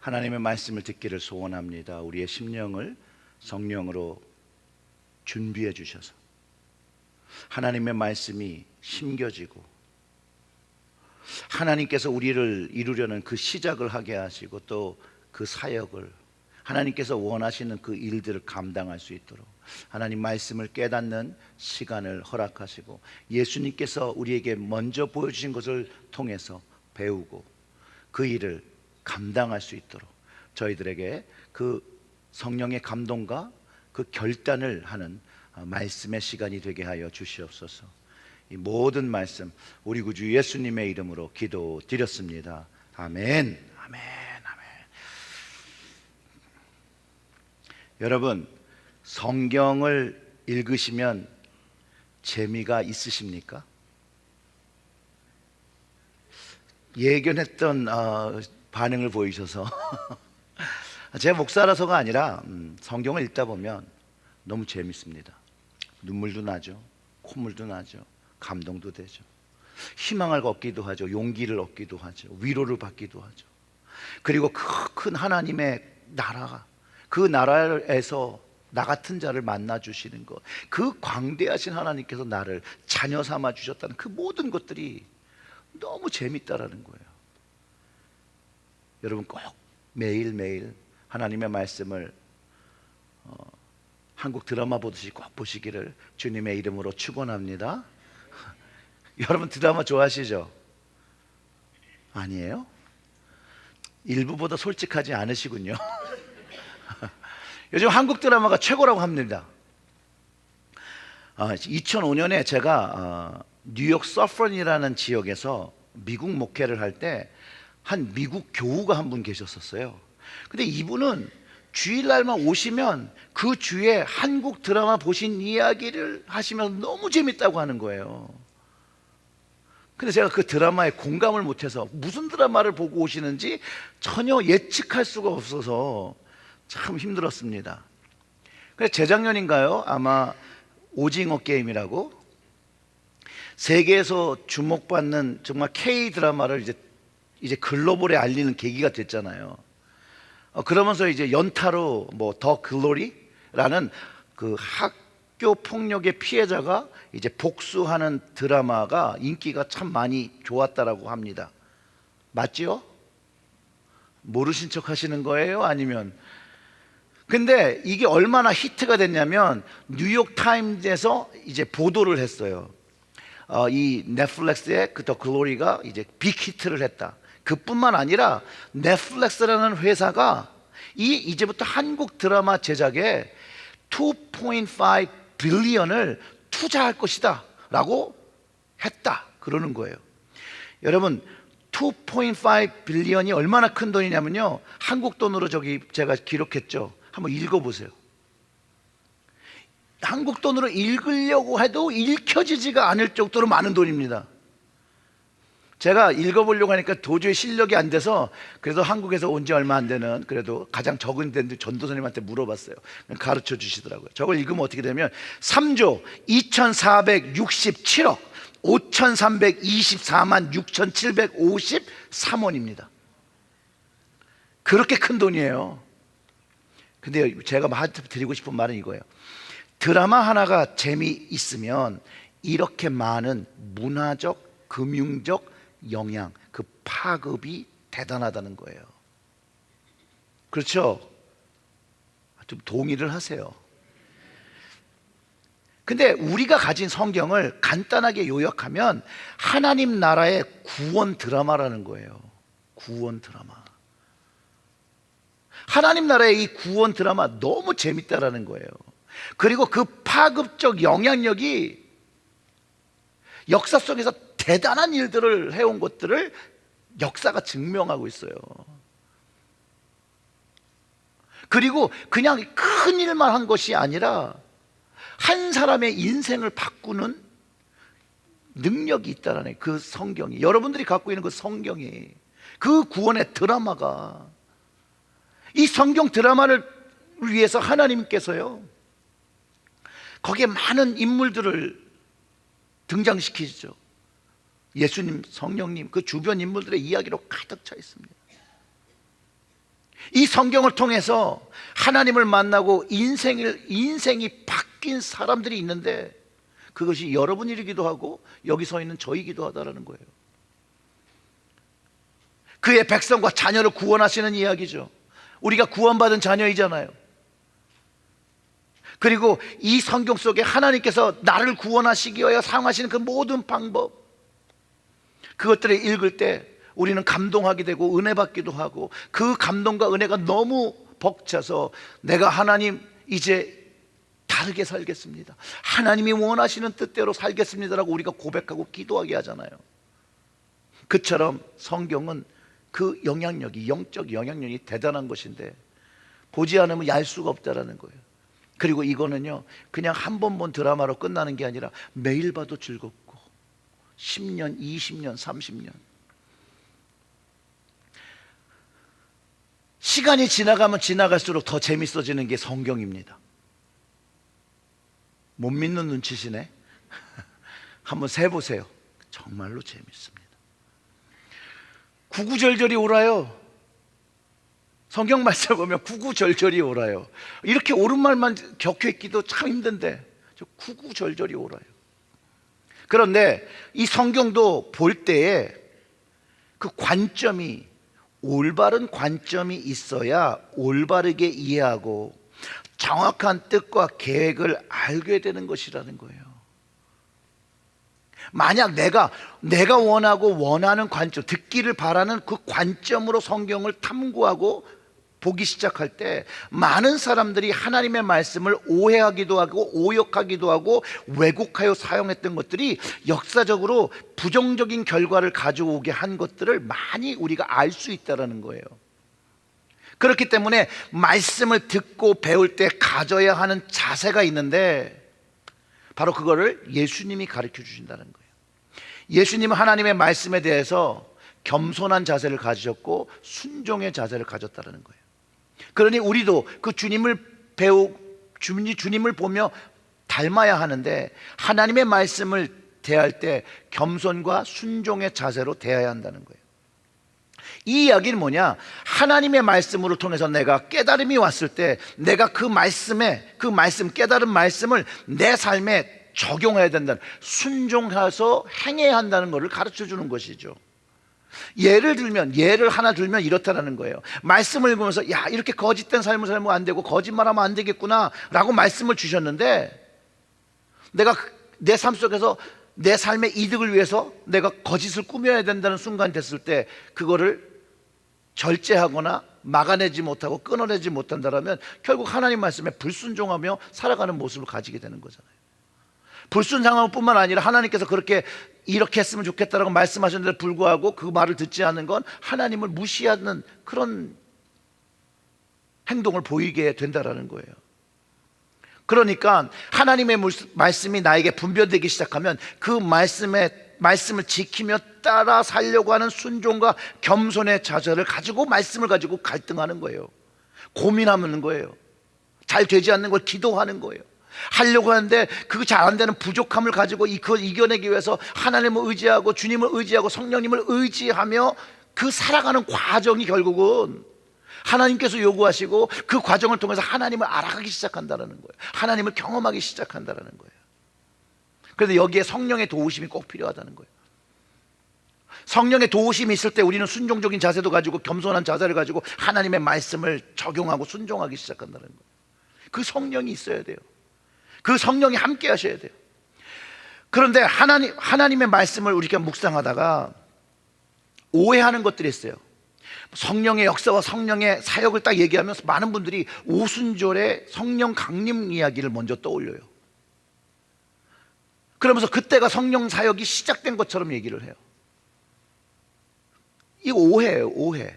하나님의 말씀을 듣기를 소원합니다. 우리의 심령을 성령으로 준비해 주셔서 하나님의 말씀이 심겨지고 하나님께서 우리를 이루려는 그 시작을 하게 하시고 또 그 사역을 하나님께서 원하시는 그 일들을 감당할 수 있도록 하나님 말씀을 깨닫는 시간을 허락하시고 예수님께서 우리에게 먼저 보여주신 것을 통해서 배우고 그 일을 감당할 수 있도록 저희들에게 그 성령의 감동과 그 결단을 하는 말씀의 시간이 되게 하여 주시옵소서. 이 모든 말씀 우리 구주 예수님의 이름으로 기도드렸습니다. 아멘. 아멘. 아멘. 여러분, 성경을 읽으시면 재미가 있으십니까? 예견했던 반응을 보이셔서 제가 목사라서가 아니라 성경을 읽다 보면 너무 재밌습니다. 눈물도 나죠. 콧물도 나죠. 감동도 되죠. 희망을 얻기도 하죠. 용기를 얻기도 하죠. 위로를 받기도 하죠. 그리고 큰 하나님의 나라가 그 나라에서 나 같은 자를 만나 주시는 것, 그 광대하신 하나님께서 나를 자녀 삼아 주셨다는 그 모든 것들이 너무 재밌다라는 거예요. 여러분 꼭 매일매일 하나님의 말씀을 한국 드라마 보듯이 꼭 보시기를 주님의 이름으로 축원합니다. 여러분 드라마 좋아하시죠? 아니에요? 일부보다 솔직하지 않으시군요. 요즘 한국 드라마가 최고라고 합니다. 2005년에 제가 뉴욕 서프런이라는 지역에서 미국 목회를 할 때 한 미국 교우가 한 분 계셨었어요. 근데 이분은 주일날만 오시면 그 주에 한국 드라마 보신 이야기를 하시면서 너무 재밌다고 하는 거예요. 근데 제가 그 드라마에 공감을 못해서 무슨 드라마를 보고 오시는지 전혀 예측할 수가 없어서 참 힘들었습니다. 그래서 재작년인가요? 아마 오징어 게임이라고 세계에서 주목받는 정말 K 드라마를 이제 글로벌에 알리는 계기가 됐잖아요. 그러면서 이제 연타로 더 글로리라는 그 학교 폭력의 피해자가 이제 복수하는 드라마가 인기가 참 많이 좋았다라고 합니다. 맞지요? 모르신 척 하시는 거예요? 아니면? 근데 이게 얼마나 히트가 됐냐면 뉴욕 타임즈에서 이제 보도를 했어요. 이 넷플릭스의 그 더 글로리가 이제 빅 히트를 했다. 그뿐만 아니라 넷플릭스라는 회사가 이제부터 한국 드라마 제작에 2.5 빌리언을 투자할 것이다 라고 했다 그러는 거예요. 여러분 2.5 빌리언이 얼마나 큰 돈이냐면요, 한국 돈으로 제가 기록했죠. 한번 읽어보세요. 한국 돈으로 읽으려고 해도 읽혀지지가 않을 정도로 많은 돈입니다. 제가 읽어보려고 하니까 도저히 실력이 안 돼서 그래서 한국에서 온 지 얼마 안 되는 그래도 가장 적은 데인데 전도사님한테 물어봤어요. 가르쳐 주시더라고요. 저걸 읽으면 어떻게 되면 3조 2467억 5324만 6753원입니다. 그렇게 큰 돈이에요. 근데 제가 드리고 싶은 말은 이거예요. 드라마 하나가 재미있으면 이렇게 많은 문화적, 금융적 영향, 그 파급이 대단하다는 거예요. 그렇죠? 좀 동의를 하세요. 근데 우리가 가진 성경을 간단하게 요약하면 하나님 나라의 구원 드라마라는 거예요. 구원 드라마. 하나님 나라의 이 구원 드라마 너무 재밌다라는 거예요. 그리고 그 파급적 영향력이 역사 속에서 대단한 일들을 해온 것들을 역사가 증명하고 있어요. 그리고 그냥 큰 일만 한 것이 아니라 한 사람의 인생을 바꾸는 능력이 있다는 그 성경이, 여러분들이 갖고 있는 그 성경이, 그 구원의 드라마가, 이 성경 드라마를 위해서 하나님께서요 거기에 많은 인물들을 등장시키죠. 예수님, 성령님, 그 주변 인물들의 이야기로 가득 차 있습니다. 이 성경을 통해서 하나님을 만나고 인생이 바뀐 사람들이 있는데 그것이 여러분이기도 하고 여기 서 있는 저이기도 하다라는 거예요. 그의 백성과 자녀를 구원하시는 이야기죠. 우리가 구원받은 자녀이잖아요. 그리고 이 성경 속에 하나님께서 나를 구원하시기 위하여 사용하시는 그 모든 방법, 그것들을 읽을 때 우리는 감동하게 되고 은혜 받기도 하고, 그 감동과 은혜가 너무 벅차서 내가 하나님 이제 다르게 살겠습니다, 하나님이 원하시는 뜻대로 살겠습니다라고 우리가 고백하고 기도하게 하잖아요. 그처럼 성경은 그 영향력이, 영적 영향력이 대단한 것인데 보지 않으면 알 수가 없다라는 거예요. 그리고 이거는요, 그냥 한 번 본 드라마로 끝나는 게 아니라 매일 봐도 즐겁고 10년, 20년, 30년 시간이 지나가면 지나갈수록 더 재밌어지는 게 성경입니다. 못 믿는 눈치시네. 한번 세보세요. 정말로 재밌습니다. 구구절절이 옳아요. 성경 말씀 보면 구구절절이 옳아요. 이렇게 옳은 말만 격혀있기도 참 힘든데 저 구구절절이 옳아요. 그런데 이 성경도 볼 때에 그 관점이, 올바른 관점이 있어야 올바르게 이해하고 정확한 뜻과 계획을 알게 되는 것이라는 거예요. 만약 내가 원하는 관점, 듣기를 바라는 그 관점으로 성경을 탐구하고 보기 시작할 때 많은 사람들이 하나님의 말씀을 오해하기도 하고 오역하기도 하고 왜곡하여 사용했던 것들이 역사적으로 부정적인 결과를 가져오게 한 것들을 많이 우리가 알 수 있다는 거예요. 그렇기 때문에 말씀을 듣고 배울 때 가져야 하는 자세가 있는데 바로 그거를 예수님이 가르쳐 주신다는 거예요. 예수님은 하나님의 말씀에 대해서 겸손한 자세를 가지셨고 순종의 자세를 가졌다는 거예요. 그러니 우리도 그 주님을 보며 닮아야 하는데 하나님의 말씀을 대할 때 겸손과 순종의 자세로 대해야 한다는 거예요. 이 이야기는 뭐냐? 하나님의 말씀으로 통해서 내가 깨달음이 왔을 때 내가 그 깨달은 말씀을 내 삶에 적용해야 된다는, 순종해서 행해야 한다는 것을 가르쳐 주는 것이죠. 예를 하나 들면 이렇다라는 거예요. 말씀을 읽으면서 야, 이렇게 거짓된 삶을 살면 안 되고 거짓말하면 안 되겠구나 라고 말씀을 주셨는데 내가 내 삶 속에서 내 삶의 이득을 위해서 내가 거짓을 꾸며야 된다는 순간이 됐을 때 그거를 절제하거나 막아내지 못하고 끊어내지 못한다면 결국 하나님 말씀에 불순종하며 살아가는 모습을 가지게 되는 거잖아요. 불순종함 뿐만 아니라 하나님께서 이렇게 했으면 좋겠다라고 말씀하셨는데 불구하고 그 말을 듣지 않는 건 하나님을 무시하는 그런 행동을 보이게 된다라는 거예요. 그러니까 하나님의 말씀이 나에게 분별되기 시작하면 그 말씀을 지키며 따라 살려고 하는 순종과 겸손의 자세를 가지고 말씀을 가지고 갈등하는 거예요. 고민하는 거예요. 잘 되지 않는 걸 기도하는 거예요. 하려고 하는데 그거 잘 안 되는 부족함을 가지고 그걸 이겨내기 위해서 하나님을 의지하고 주님을 의지하고 성령님을 의지하며 그 살아가는 과정이 결국은 하나님께서 요구하시고 그 과정을 통해서 하나님을 알아가기 시작한다는 거예요. 하나님을 경험하기 시작한다는 거예요. 그런데 여기에 성령의 도우심이 꼭 필요하다는 거예요. 성령의 도우심이 있을 때 우리는 순종적인 자세도 가지고 겸손한 자세를 가지고 하나님의 말씀을 적용하고 순종하기 시작한다는 거예요. 그 성령이 있어야 돼요. 그 성령이 함께 하셔야 돼요. 그런데 하나님의 말씀을 우리가 묵상하다가 오해하는 것들이 있어요. 성령의 역사와 성령의 사역을 딱 얘기하면서 많은 분들이 오순절에 성령 강림 이야기를 먼저 떠올려요. 그러면서 그때가 성령 사역이 시작된 것처럼 얘기를 해요. 이거 오해예요, 오해.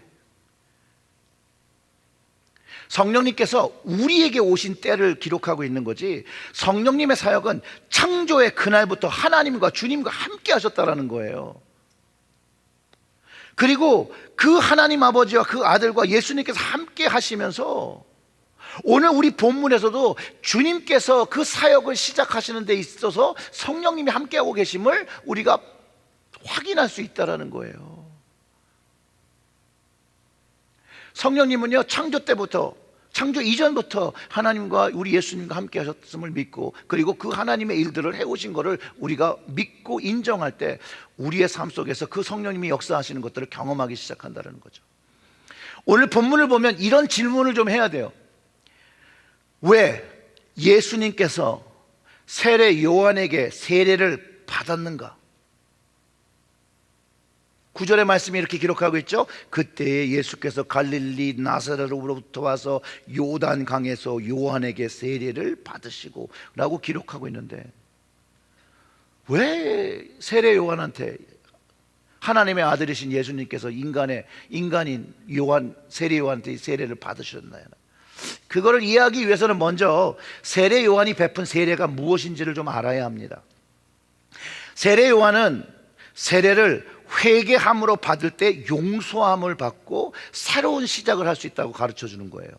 성령님께서 우리에게 오신 때를 기록하고 있는 거지, 성령님의 사역은 창조의 그날부터 하나님과 주님과 함께 하셨다라는 거예요. 그리고 그 하나님 아버지와 그 아들과 예수님께서 함께 하시면서 오늘 우리 본문에서도 주님께서 그 사역을 시작하시는 데 있어서 성령님이 함께하고 계심을 우리가 확인할 수 있다는 거예요. 성령님은요, 창조 때부터, 창조 이전부터 하나님과 우리 예수님과 함께 하셨음을 믿고, 그리고 그 하나님의 일들을 해오신 것을 우리가 믿고 인정할 때 우리의 삶 속에서 그 성령님이 역사하시는 것들을 경험하기 시작한다는 거죠. 오늘 본문을 보면 이런 질문을 좀 해야 돼요. 왜 예수님께서 세례 요한에게 세례를 받았는가? 9절의 말씀이 이렇게 기록하고 있죠. 그때에 예수께서 갈릴리 나사렛으로부터 와서 요단강에서 요한에게 세례를 받으시고 라고 기록하고 있는데, 왜 세례 요한한테, 하나님의 아들이신 예수님께서 인간인 요한, 세례 요한한테 세례를 받으셨나요? 그거를 이해하기 위해서는 먼저 세례 요한이 베푼 세례가 무엇인지를 좀 알아야 합니다. 세례 요한은 세례를 회개함으로 받을 때 용서함을 받고 새로운 시작을 할 수 있다고 가르쳐 주는 거예요.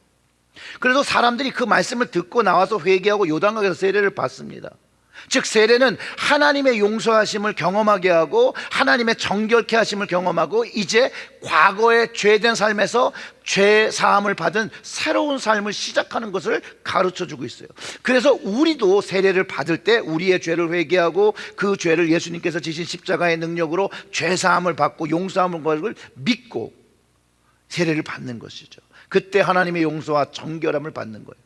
그래서 사람들이 그 말씀을 듣고 나와서 회개하고 요단강에서 세례를 받습니다. 즉 세례는 하나님의 용서하심을 경험하게 하고 하나님의 정결케 하심을 경험하고 이제 과거의 죄된 삶에서 죄 사함을 받은 새로운 삶을 시작하는 것을 가르쳐주고 있어요. 그래서 우리도 세례를 받을 때 우리의 죄를 회개하고 그 죄를 예수님께서 지신 십자가의 능력으로 죄 사함을 받고 용서함을 받을 믿고 세례를 받는 것이죠. 그때 하나님의 용서와 정결함을 받는 거예요.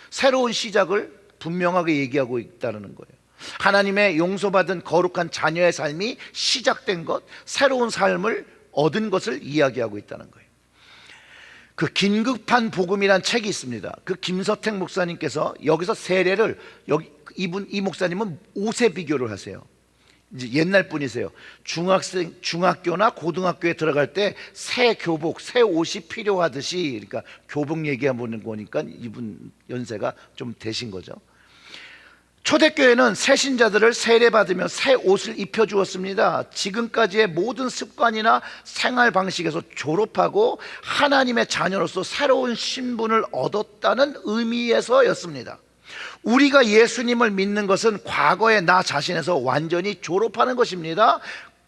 새로운 시작을 분명하게 얘기하고 있다는 거예요. 하나님의 용서받은 거룩한 자녀의 삶이 시작된 것, 새로운 삶을 얻은 것을 이야기하고 있다는 거예요. 그 긴급한 복음이란 책이 있습니다. 그 김서택 목사님께서 여기서 세례를, 이 목사님은 옷에 비교를 하세요. 이제 옛날 분이세요. 중학교나 고등학교에 들어갈 때 새 교복, 새 옷이 필요하듯이, 그러니까 교복 얘기하는 거니까 이분 연세가 좀 되신 거죠. 초대교회는 새 신자들을 세례받으며 새 옷을 입혀주었습니다. 지금까지의 모든 습관이나 생활 방식에서 졸업하고 하나님의 자녀로서 새로운 신분을 얻었다는 의미에서였습니다. 우리가 예수님을 믿는 것은 과거의 나 자신에서 완전히 졸업하는 것입니다.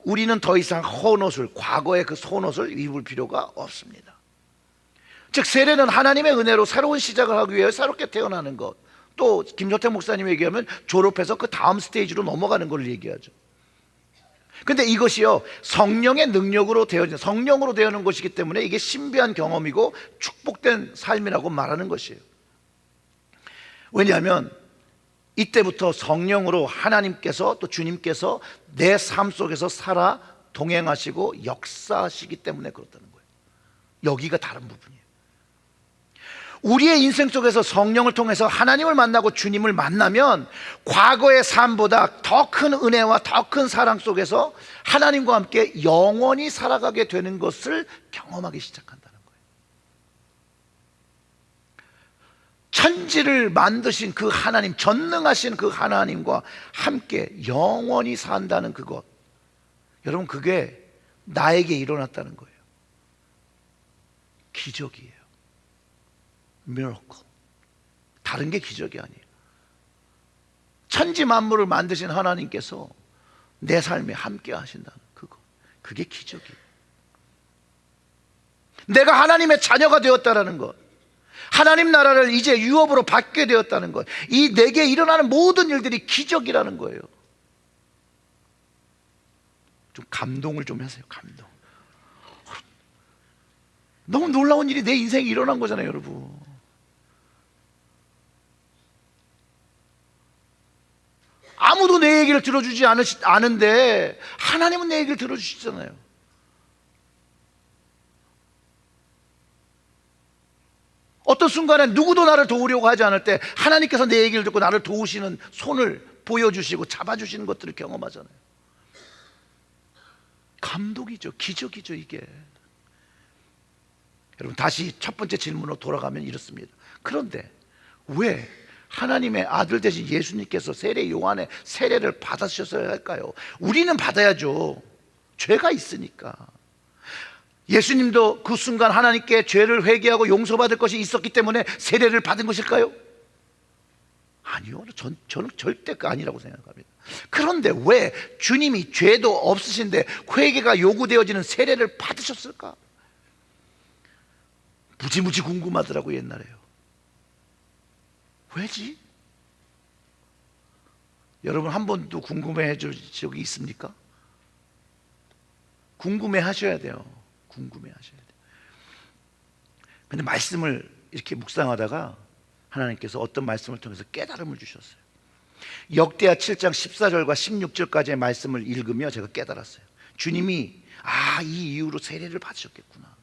우리는 더 이상 헌옷을, 과거의 그 헌옷을 입을 필요가 없습니다. 즉 세례는 하나님의 은혜로 새로운 시작을 하기 위해 새롭게 태어나는 것, 또 김조태 목사님이 얘기하면 졸업해서 그 다음 스테이지로 넘어가는 걸 얘기하죠. 근데 이것이요, 성령의 능력으로 되어진, 성령으로 되어는 것이기 때문에 이게 신비한 경험이고 축복된 삶이라고 말하는 것이에요. 왜냐하면 이때부터 성령으로 하나님께서, 또 주님께서 내 삶 속에서 살아 동행하시고 역사하시기 때문에 그렇다는 거예요. 여기가 다른 부분이에요. 우리의 인생 속에서 성령을 통해서 하나님을 만나고 주님을 만나면 과거의 삶보다 더 큰 은혜와 더 큰 사랑 속에서 하나님과 함께 영원히 살아가게 되는 것을 경험하기 시작한다는 거예요. 천지를 만드신 그 하나님, 전능하신 그 하나님과 함께 영원히 산다는 그것, 여러분 그게 나에게 일어났다는 거예요. 기적이에요. miracle. 다른 게 기적이 아니에요. 천지 만물을 만드신 하나님께서 내 삶에 함께 하신다는 그거, 그게 기적이에요. 내가 하나님의 자녀가 되었다는 것, 하나님 나라를 이제 유업으로 받게 되었다는 것, 이 내게 일어나는 모든 일들이 기적이라는 거예요. 좀 감동을 좀 하세요. 감동. 너무 놀라운 일이 내 인생에 일어난 거잖아요, 여러분. 아무도 내 얘기를 들어주지 않은데 하나님은 내 얘기를 들어주시잖아요. 어떤 순간에 누구도 나를 도우려고 하지 않을 때 하나님께서 내 얘기를 듣고 나를 도우시는 손을 보여주시고 잡아주시는 것들을 경험하잖아요. 감동이죠. 기적이죠, 이게. 여러분 다시 첫 번째 질문으로 돌아가면 이렇습니다. 그런데 왜 하나님의 아들 되신 예수님께서 세례 요한의 세례를 받으셨어야 할까요? 우리는 받아야죠. 죄가 있으니까. 예수님도 그 순간 하나님께 죄를 회개하고 용서받을 것이 있었기 때문에 세례를 받은 것일까요? 아니요. 저는 절대 아니라고 생각합니다. 그런데 왜 주님이 죄도 없으신데 회개가 요구되어지는 세례를 받으셨을까? 무지무지 궁금하더라고 옛날에요. 왜지? 여러분 한 번도 궁금해 준 적이 있습니까? 궁금해 하셔야 돼요. 궁금해 하셔야 돼요. 근데 말씀을 이렇게 묵상하다가 하나님께서 어떤 말씀을 통해서 깨달음을 주셨어요. 역대하 7장 14절과 16절까지의 말씀을 읽으며 제가 깨달았어요. 주님이 이 이유로 세례를 받으셨겠구나.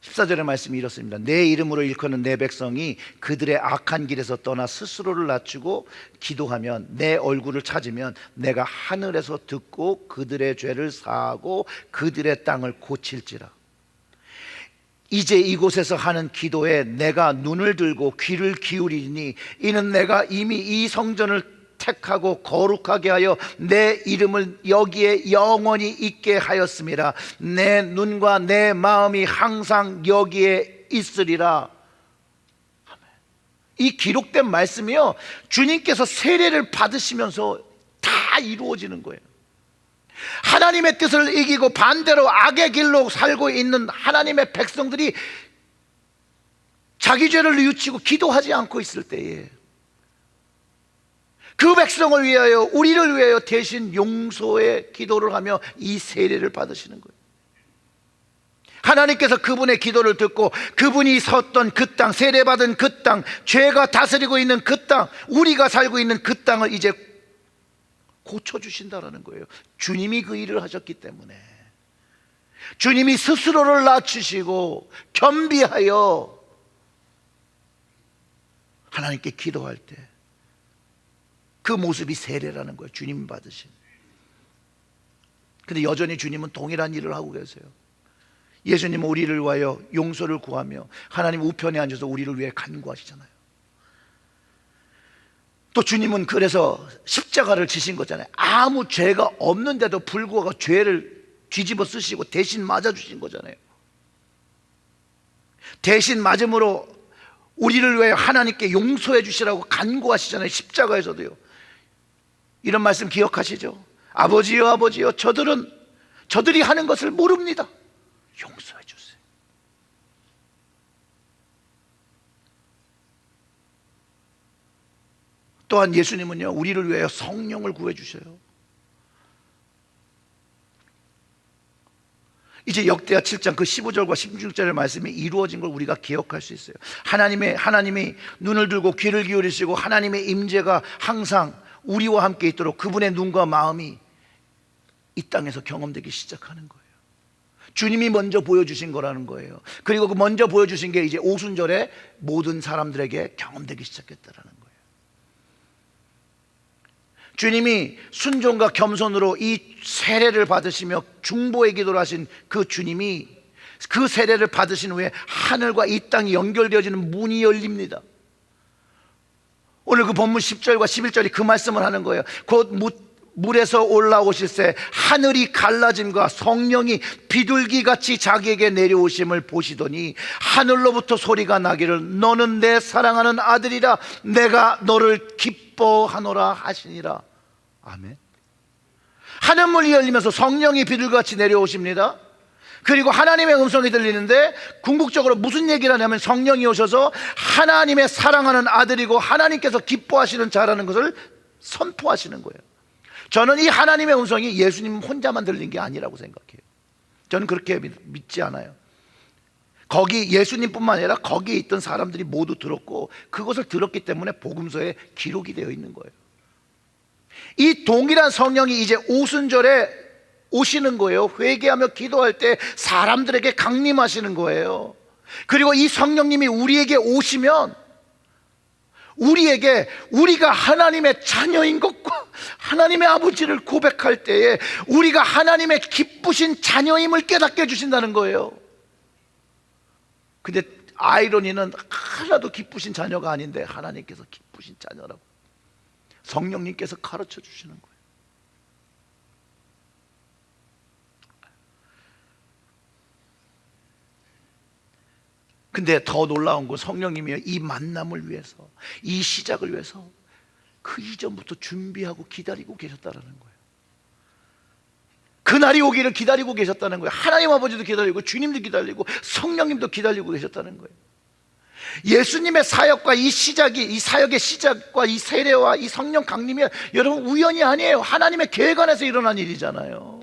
14절의 말씀이 이렇습니다. 내 이름으로 일컫는 내 백성이 그들의 악한 길에서 떠나 스스로를 낮추고 기도하면 내 얼굴을 찾으면 내가 하늘에서 듣고 그들의 죄를 사하고 그들의 땅을 고칠지라. 이제 이곳에서 하는 기도에 내가 눈을 들고 귀를 기울이니 이는 내가 이미 이 성전을 택하고 거룩하게 하여 내 이름을 여기에 영원히 있게 하였음이라. 내 눈과 내 마음이 항상 여기에 있으리라. 이 기록된 말씀이요, 주님께서 세례를 받으시면서 다 이루어지는 거예요. 하나님의 뜻을 이기고 반대로 악의 길로 살고 있는 하나님의 백성들이 자기 죄를 뉘우치고 기도하지 않고 있을 때에 그 백성을 위하여, 우리를 위하여 대신 용서의 기도를 하며 이 세례를 받으시는 거예요. 하나님께서 그분의 기도를 듣고 그분이 섰던 그 땅, 세례받은 그 땅, 죄가 다스리고 있는 그 땅, 우리가 살고 있는 그 땅을 이제 고쳐주신다라는 거예요. 주님이 그 일을 하셨기 때문에. 주님이 스스로를 낮추시고 겸비하여 하나님께 기도할 때 그 모습이 세례라는 거예요. 주님 받으신. 근데 여전히 주님은 동일한 일을 하고 계세요. 예수님은 우리를 위하여 용서를 구하며 하나님 우편에 앉아서 우리를 위해 간구하시잖아요. 또 주님은 그래서 십자가를 지신 거잖아요. 아무 죄가 없는데도 불구하고 죄를 뒤집어 쓰시고 대신 맞아주신 거잖아요. 대신 맞음으로 우리를 위해 하나님께 용서해 주시라고 간구하시잖아요. 십자가에서도요. 이런 말씀 기억하시죠? 아버지요, 아버지요, 저들이 하는 것을 모릅니다. 용서해 주세요. 또한 예수님은요, 우리를 위하여 성령을 구해 주셔요. 이제 역대하 7장 그 15절과 16절의 말씀이 이루어진 걸 우리가 기억할 수 있어요. 하나님이 눈을 들고 귀를 기울이시고 하나님의 임재가 항상 우리와 함께 있도록 그분의 눈과 마음이 이 땅에서 경험되기 시작하는 거예요. 주님이 먼저 보여주신 거라는 거예요. 그리고 그 먼저 보여주신 게 이제 오순절에 모든 사람들에게 경험되기 시작했다라는 거예요. 주님이 순종과 겸손으로 이 세례를 받으시며 중보의 기도를 하신 그 주님이 그 세례를 받으신 후에 하늘과 이 땅이 연결되어지는 문이 열립니다. 오늘 그 본문 10절과 11절이 그 말씀을 하는 거예요. 곧 물에서 올라오실새 하늘이 갈라짐과 성령이 비둘기같이 자기에게 내려오심을 보시더니 하늘로부터 소리가 나기를 너는 내 사랑하는 아들이라 내가 너를 기뻐하노라 하시니라. 아멘. 하늘문이 열리면서 성령이 비둘기같이 내려오십니다. 그리고 하나님의 음성이 들리는데 궁극적으로 무슨 얘기를 하냐면 성령이 오셔서 하나님의 사랑하는 아들이고 하나님께서 기뻐하시는 자라는 것을 선포하시는 거예요. 저는 이 하나님의 음성이 예수님 혼자만 들린 게 아니라고 생각해요. 저는 그렇게 믿지 않아요. 거기 예수님뿐만 아니라 거기에 있던 사람들이 모두 들었고 그것을 들었기 때문에 복음서에 기록이 되어 있는 거예요. 이 동일한 성령이 이제 오순절에 오시는 거예요. 회개하며 기도할 때 사람들에게 강림하시는 거예요. 그리고 이 성령님이 우리에게 오시면 우리가 하나님의 자녀인 것과 하나님의 아버지를 고백할 때에 우리가 하나님의 기쁘신 자녀임을 깨닫게 해주신다는 거예요. 근데 아이러니는 하나도 기쁘신 자녀가 아닌데 하나님께서 기쁘신 자녀라고 성령님께서 가르쳐 주시는 거예요. 근데 더 놀라운 건 성령님이 이 만남을 위해서, 이 시작을 위해서 그 이전부터 준비하고 기다리고 계셨다는 거예요. 그날이 오기를 기다리고 계셨다는 거예요. 하나님 아버지도 기다리고 주님도 기다리고 성령님도 기다리고 계셨다는 거예요. 예수님의 사역과 이 사역의 시작과 이 세례와 이 성령 강림이 여러분 우연이 아니에요. 하나님의 계획 안에서 일어난 일이잖아요.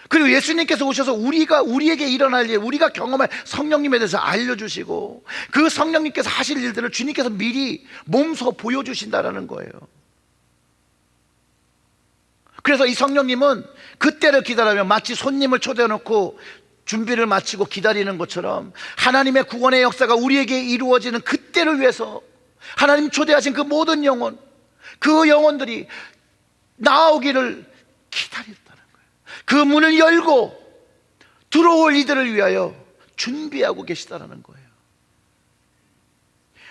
그리고 예수님께서 오셔서 우리에게 일어날 일, 우리가 경험할 성령님에 대해서 알려주시고 그 성령님께서 하실 일들을 주님께서 미리 몸소 보여주신다라는 거예요. 그래서 이 성령님은 그때를 기다리며 마치 손님을 초대해놓고 준비를 마치고 기다리는 것처럼 하나님의 구원의 역사가 우리에게 이루어지는 그때를 위해서 하나님 초대하신 그 모든 영혼, 그 영혼들이 나오기를 기다렸다는 거예요. 그 문을 열고 들어올 이들을 위하여 준비하고 계시다는 거예요.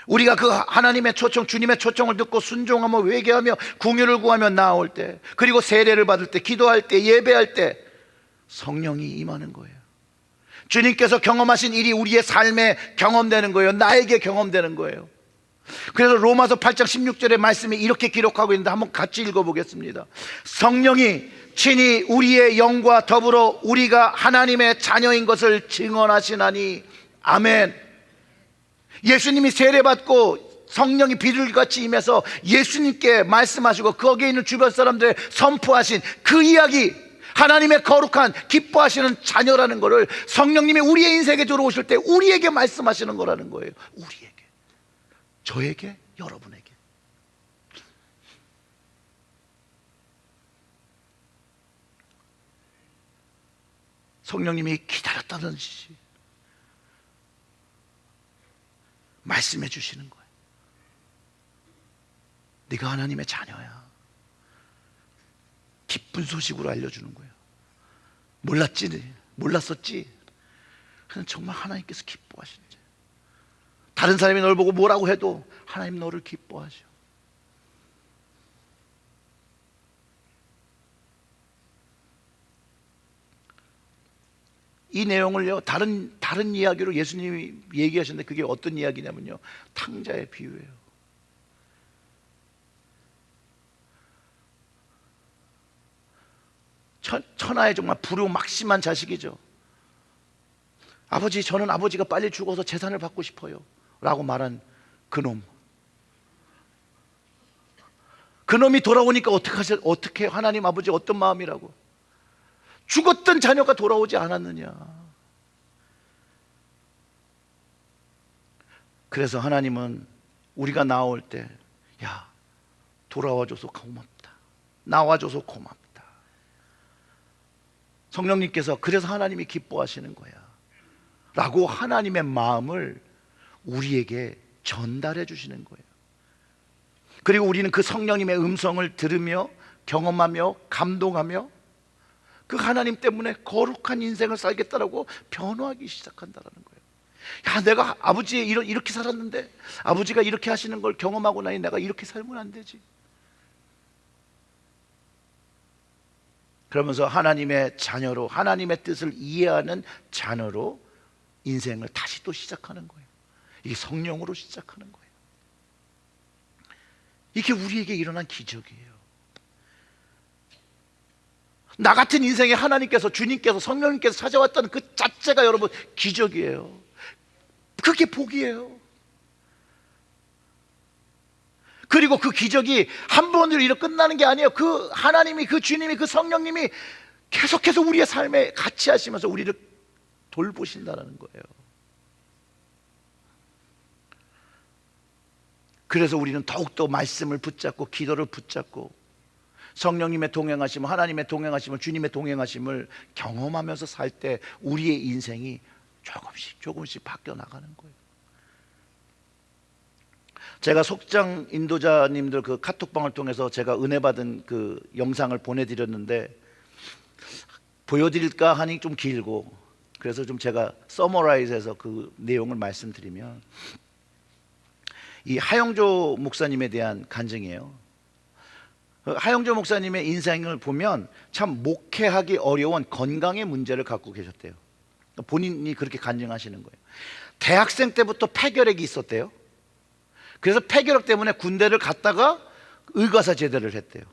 우리가 그 하나님의 초청, 주님의 초청을 듣고 순종하며 회개하며 긍휼을 구하며 나올 때, 그리고 세례를 받을 때, 기도할 때, 예배할 때 성령이 임하는 거예요. 주님께서 경험하신 일이 우리의 삶에 경험되는 거예요. 나에게 경험되는 거예요. 그래서 로마서 8장 16절의 말씀이 이렇게 기록하고 있는데 한번 같이 읽어보겠습니다. 성령이 친히 우리의 영과 더불어 우리가 하나님의 자녀인 것을 증언하시나니 아멘. 예수님이 세례받고 성령이 비둘기같이 임해서 예수님께 말씀하시고 거기에 있는 주변 사람들에 선포하신 그 이야기, 하나님의 거룩한 기뻐하시는 자녀라는 것을 성령님이 우리의 인생에 들어오실 때 우리에게 말씀하시는 거라는 거예요. 우리에게, 저에게, 여러분에게. 성령님이 기다렸다는 뜻이 말씀해 주시는 거예요. 네가 하나님의 자녀야. 기쁜 소식으로 알려주는 거예요. 몰랐었지. 그냥 정말 하나님께서 기뻐하신지. 다른 사람이 널 보고 뭐라고 해도 하나님 너를 기뻐하셔. 이 내용을요, 다른 이야기로 예수님이 얘기하셨는데 그게 어떤 이야기냐면요, 탕자의 비유예요. 천하의 정말 불효막심한 자식이죠. 아버지, 저는 아버지가 빨리 죽어서 재산을 받고 싶어요 라고 말한 그놈. 그놈이 돌아오니까 어떻게 하나님 아버지 어떤 마음이라고? 죽었던 자녀가 돌아오지 않았느냐. 그래서 하나님은 우리가 나올 때, 야, 돌아와줘서 고맙다, 나와줘서 고맙다. 성령님께서 그래서 하나님이 기뻐하시는 거야 라고 하나님의 마음을 우리에게 전달해 주시는 거예요. 그리고 우리는 그 성령님의 음성을 들으며 경험하며 감동하며 그 하나님 때문에 거룩한 인생을 살겠다라고 변화하기 시작한다는 거예요. 야, 내가 아버지 이렇게 살았는데 아버지가 이렇게 하시는 걸 경험하고 나니 내가 이렇게 살면 안 되지. 그러면서 하나님의 자녀로, 하나님의 뜻을 이해하는 자녀로 인생을 다시 또 시작하는 거예요. 이게 성령으로 시작하는 거예요. 이게 우리에게 일어난 기적이에요. 나 같은 인생에 하나님께서, 주님께서, 성령님께서 찾아왔다는 그 자체가 여러분 기적이에요. 그게 복이에요. 그리고 그 기적이 한 번으로 이렇게 끝나는 게 아니에요. 그 하나님이, 그 주님이, 그 성령님이 계속해서 우리의 삶에 같이 하시면서 우리를 돌보신다는 거예요. 그래서 우리는 더욱더 말씀을 붙잡고 기도를 붙잡고 성령님의 동행하심을, 하나님의 동행하심을, 주님의 동행하심을 경험하면서 살 때 우리의 인생이 조금씩 바뀌어 나가는 거예요. 제가 속장 인도자님들 그 카톡방을 통해서 제가 은혜 받은 그 영상을 보내드렸는데 보여드릴까 하니 좀 길고, 그래서 좀 제가 서머라이즈해서 그 내용을 말씀드리면, 이 하영조 목사님에 대한 간증이에요. 하영조 목사님의 인생을 보면 참 목회하기 어려운 건강의 문제를 갖고 계셨대요. 본인이 그렇게 간증하시는 거예요. 대학생 때부터 폐결핵이 있었대요. 그래서 폐결핵 때문에 군대를 갔다가 의과사 제대를 했대요.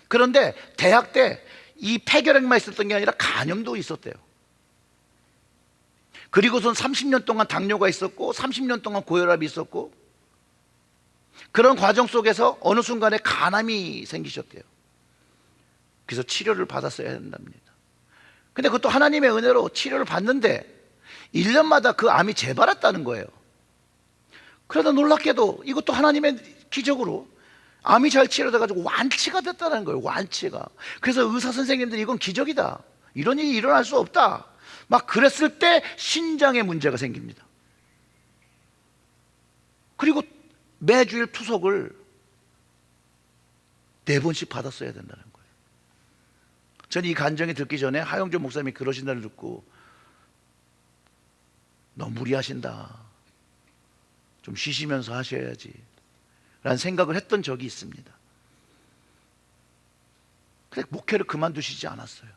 그런데 대학 때 이 폐결핵만 있었던 게 아니라 간염도 있었대요. 그리고선 30년 동안 당뇨가 있었고 30년 동안 고혈압이 있었고, 그런 과정 속에서 어느 순간에 간암이 생기셨대요. 그래서 치료를 받았어야 된답니다. 근데 그것도 하나님의 은혜로 치료를 받는데 1년마다 그 암이 재발했다는 거예요. 그러다 놀랍게도 이것도 하나님의 기적으로 암이 잘 치료돼가지고 완치가 됐다는 거예요. 완치가. 그래서 의사 선생님들이 이건 기적이다, 이런 일이 일어날 수 없다 막 그랬을 때 신장에 문제가 생깁니다. 그리고 매주일 투석을 4번씩 받았어야 된다는 거예요. 저는 이 간증이 듣기 전에 하영조 목사님이 그러신다는 걸 듣고 너무 무리하신다, 좀 쉬시면서 하셔야지 라는 생각을 했던 적이 있습니다. 근데 목회를 그만두시지 않았어요.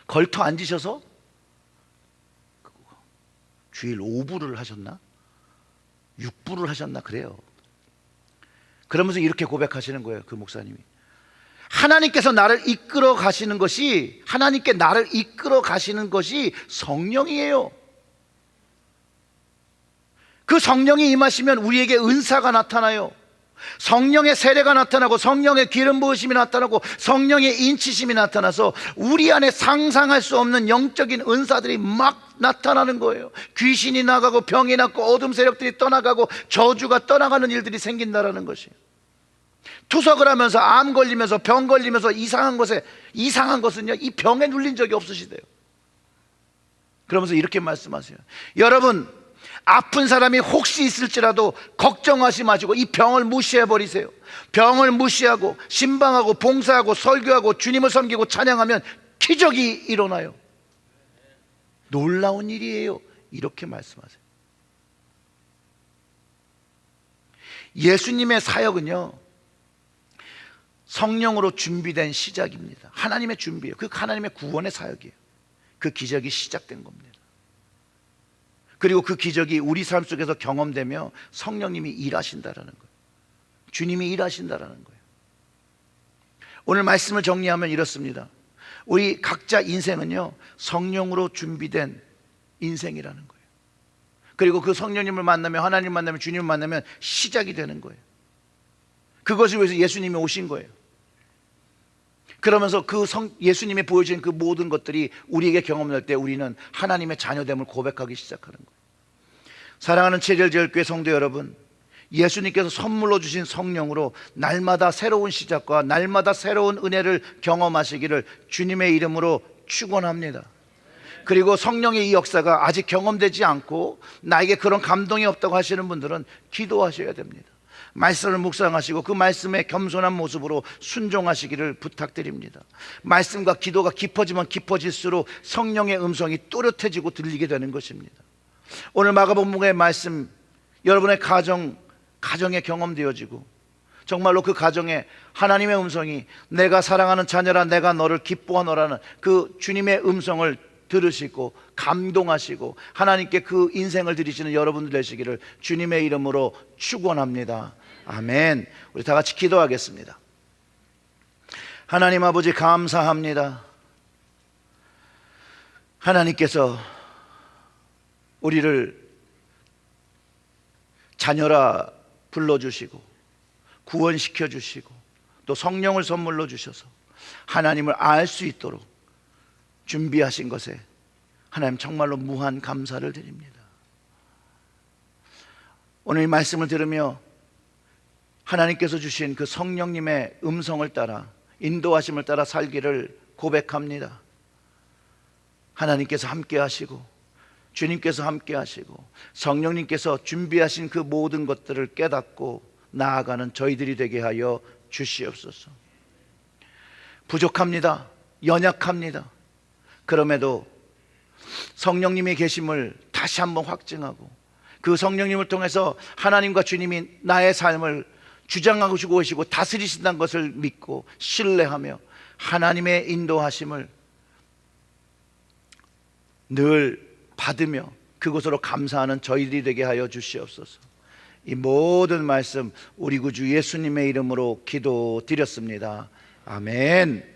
걸터 앉으셔서 주일 5부를 하셨나? 6부를 하셨나? 그래요. 그러면서 이렇게 고백하시는 거예요. 그 목사님이, 하나님께서 나를 이끌어 가시는 것이, 하나님께 나를 이끌어 가시는 것이 성령이에요. 그 성령이 임하시면 우리에게 은사가 나타나요. 성령의 세례가 나타나고 성령의 기름 부으심이 나타나고 성령의 인치심이 나타나서 우리 안에 상상할 수 없는 영적인 은사들이 막 나타나는 거예요. 귀신이 나가고 병이 낫고 어둠 세력들이 떠나가고 저주가 떠나가는 일들이 생긴다라는 것이에요. 투석을 하면서 암 걸리면서 병 걸리면서 이상한 것은요, 이 병에 눌린 적이 없으시대요. 그러면서 이렇게 말씀하세요. 여러분, 아픈 사람이 혹시 있을지라도 걱정하지 마시고 이 병을 무시해버리세요. 병을 무시하고 신방하고 봉사하고 설교하고 주님을 섬기고 찬양하면 기적이 일어나요. 놀라운 일이에요. 이렇게 말씀하세요. 예수님의 사역은요, 성령으로 준비된 시작입니다. 하나님의 준비예요. 그 하나님의 구원의 사역이에요. 그 기적이 시작된 겁니다. 그리고 그 기적이 우리 삶 속에서 경험되며 성령님이 일하신다라는 거예요. 주님이 일하신다라는 거예요. 오늘 말씀을 정리하면 이렇습니다. 우리 각자 인생은요, 성령으로 준비된 인생이라는 거예요. 그리고 그 성령님을 만나면, 하나님 만나면, 주님을 만나면 시작이 되는 거예요. 그것을 위해서 예수님이 오신 거예요. 그러면서 예수님이 보여주신 그 모든 것들이 우리에게 경험될 때 우리는 하나님의 자녀됨을 고백하기 시작하는 거예요. 사랑하는 체질제일교회 성도 여러분, 예수님께서 선물로 주신 성령으로 날마다 새로운 시작과 날마다 새로운 은혜를 경험하시기를 주님의 이름으로 축원합니다. 그리고 성령의 이 역사가 아직 경험되지 않고 나에게 그런 감동이 없다고 하시는 분들은 기도하셔야 됩니다. 말씀을 묵상하시고 그 말씀에 겸손한 모습으로 순종하시기를 부탁드립니다. 말씀과 기도가 깊어지면 깊어질수록 성령의 음성이 또렷해지고 들리게 되는 것입니다. 오늘 마가복음의 말씀, 여러분의 가정에 경험되어지고 정말로 그 가정에 하나님의 음성이 내가 사랑하는 자녀라 내가 너를 기뻐하노라는 그 주님의 음성을 들으시고 감동하시고 하나님께 그 인생을 드리시는 여러분들 되시기를 주님의 이름으로 축원합니다. 아멘. 우리 다 같이 기도하겠습니다. 하나님 아버지, 감사합니다. 하나님께서 우리를 자녀라 불러주시고 구원시켜 주시고 또 성령을 선물로 주셔서 하나님을 알 수 있도록 준비하신 것에 하나님 정말로 무한 감사를 드립니다. 오늘 이 말씀을 들으며 하나님께서 주신 그 성령님의 음성을 따라 인도하심을 따라 살기를 고백합니다. 하나님께서 함께 하시고 주님께서 함께 하시고 성령님께서 준비하신 그 모든 것들을 깨닫고 나아가는 저희들이 되게 하여 주시옵소서. 부족합니다. 연약합니다. 그럼에도 성령님의 계심을 다시 한번 확증하고 그 성령님을 통해서 하나님과 주님이 나의 삶을 주장하시고 계시고 다스리신다는 것을 믿고 신뢰하며 하나님의 인도하심을 늘 받으며 그것으로 감사하는 저희들이 되게 하여 주시옵소서. 이 모든 말씀 우리 구주 예수님의 이름으로 기도드렸습니다. 아멘.